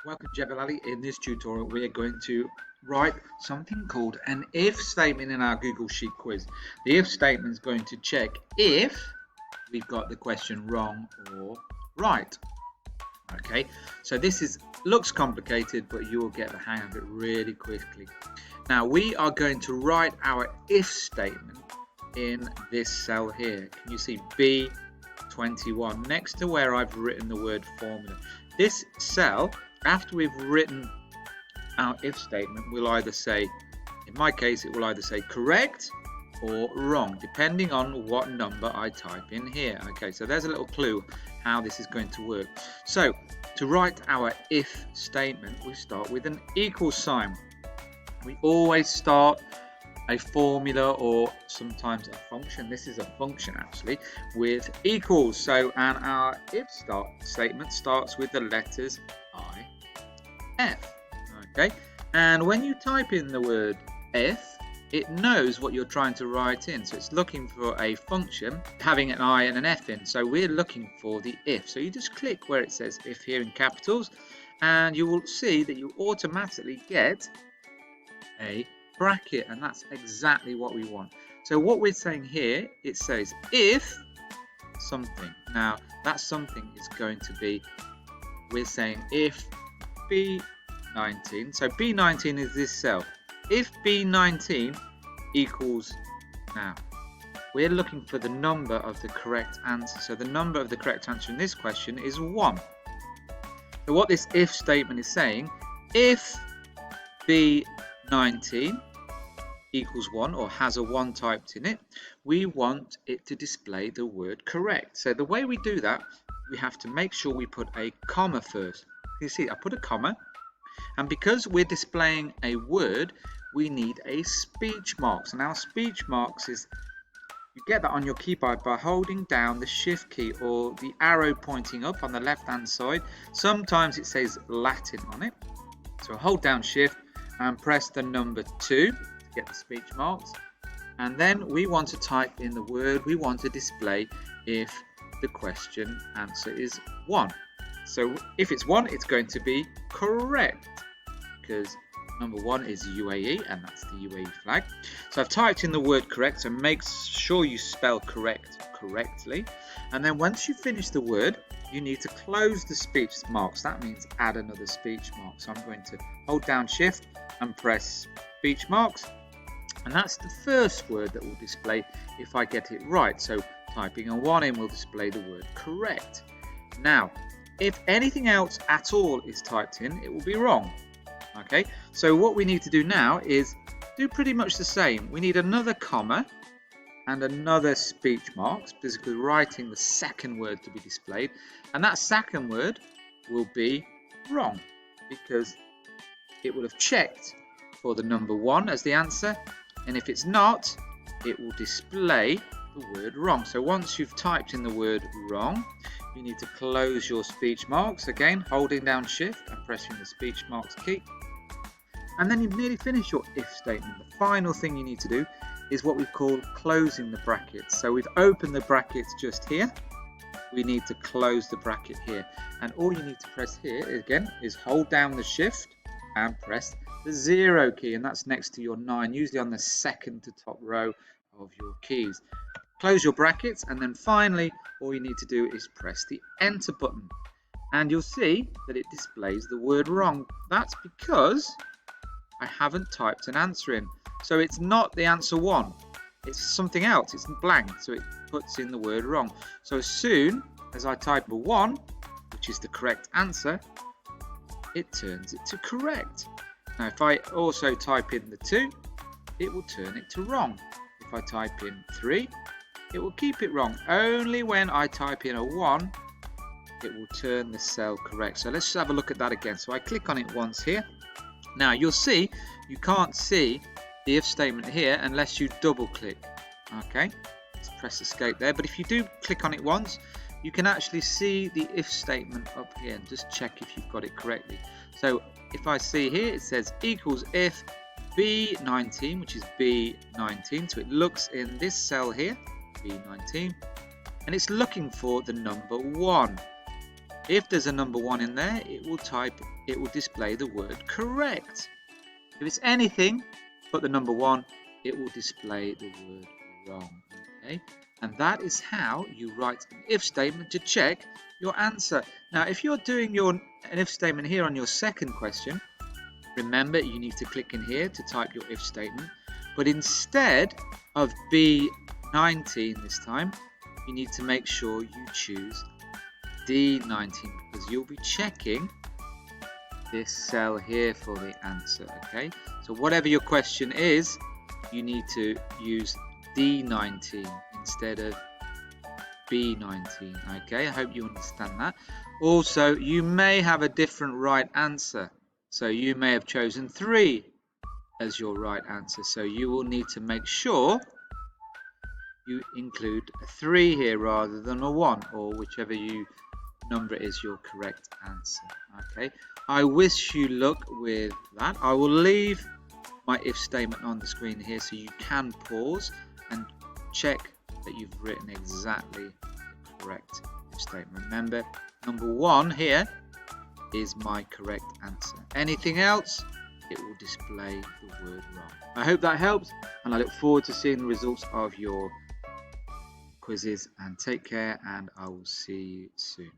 Welcome Jebel Ali. In this tutorial we are going to write something called an if statement in our Google Sheet quiz. The if statement is going to check if we've got the question wrong or right. Okay, so looks complicated, but you will get the hang of it really quickly. Now we are going to write our if statement in this cell here. Can you see B21 next to where I've written the word formula? This cell, after we've written our if statement, will either say, in my case, it will either say correct or wrong, depending on what number I type in here. Okay, so there's a little clue how this is going to work. So to write our if statement, we start with an equal sign. We always start a formula or sometimes a function. This is a function actually with equals. So and our if statement starts with the letters I, F. Okay, and when you type in the word if, it knows what you're trying to write in. So it's looking for a function having an I and an F in. So we're looking for the if. So you just click where it says if here in capitals, and you will see that you automatically get a bracket, and that's exactly what we want. So what we're saying here, it says if something. Now that something is going to be, we're saying if B19, so B19 is this cell. If B19 equals, now we're looking for the number of the correct answer. So the number of the correct answer in this question is 1. So what this if statement is saying, if B19 equals 1 or has a 1 typed in it, we want it to display the word correct. So the way we do that, we have to make sure we put a comma first. You see, I put a comma, and because we're displaying a word, we need a speech marks. And our speech marks is, you get that on your keyboard by holding down the shift key or the arrow pointing up on the left hand side. Sometimes it says Latin on it. So hold down shift and press the number 2 to get the speech marks. And then we want to type in the word we want to display if the question answer is 1. So if it's 1, it's going to be correct, because number 1 is UAE, and that's the UAE flag. So I've typed in the word correct, so make sure you spell correct correctly. And then once you finish the word, you need to close the speech marks. That means add another speech mark. So I'm going to hold down shift and press speech marks, and that's the first word that will display if I get it right. So typing a 1 in will display the word correct. Now if anything else at all is typed in, it will be wrong. Okay, so what we need to do now is do pretty much the same. We need another comma and another speech marks, basically writing the second word to be displayed, and that second word will be wrong because it will have checked for the number 1 as the answer, and if it's not, it will display the word wrong. So once you've typed in the word wrong, you need to close your speech marks, again holding down shift and pressing the speech marks key, and then you've nearly finished your if statement. The final thing you need to do is what we call closing the brackets. So we've opened the brackets just here, we need to close the bracket here, and all you need to press here again is hold down the shift and press the 0 key, and that's next to your 9, usually on the second to top row of your keys. Close your brackets, and then finally all you need to do is press the enter button, and you'll see that it displays the word wrong. That's because I haven't typed an answer in. So it's not the answer 1, it's something else, it's blank, so it puts in the word wrong. So as soon as I type a 1, which is the correct answer, it turns it to correct. Now if I also type in the 2, it will turn it to wrong. If I type in 3, it will keep it wrong. Only when I type in a 1, it will turn the cell correct. So let's just have a look at that again. So I click on it once here. Now you'll see you can't see the if statement here unless you double click. Okay, let's press escape there, but if you do click on it once, you can actually see the if statement up here, and just check if you've got it correctly. So if I see here, it says equals if B19, which is B19, so it looks in this cell here, B19, and it's looking for the number 1. If there's a number 1 in there, it will display the word correct. If it's anything but the number 1, it will display the word wrong. Okay, and that is how you write an if statement to check your answer. Now, if you're doing an if statement here on your second question, remember you need to click in here to type your if statement, but instead of B19 this time, you need to make sure you choose D19 because you'll be checking this cell here for the answer. Okay, so whatever your question is, you need to use D19 instead of B19. Okay, I hope you understand that. Also, you may have a different right answer, so you may have chosen 3 as your right answer, so you will need to make sure you include a 3 here rather than a 1, or whichever number is your correct answer. Okay, I wish you luck with that. I will leave my if statement on the screen here so you can pause and check that you've written exactly the correct if statement. Remember, number 1 here is my correct answer. Anything else, it will display the word wrong. I hope that helps, and I look forward to seeing the results of your quizzes, and take care, and I will see you soon.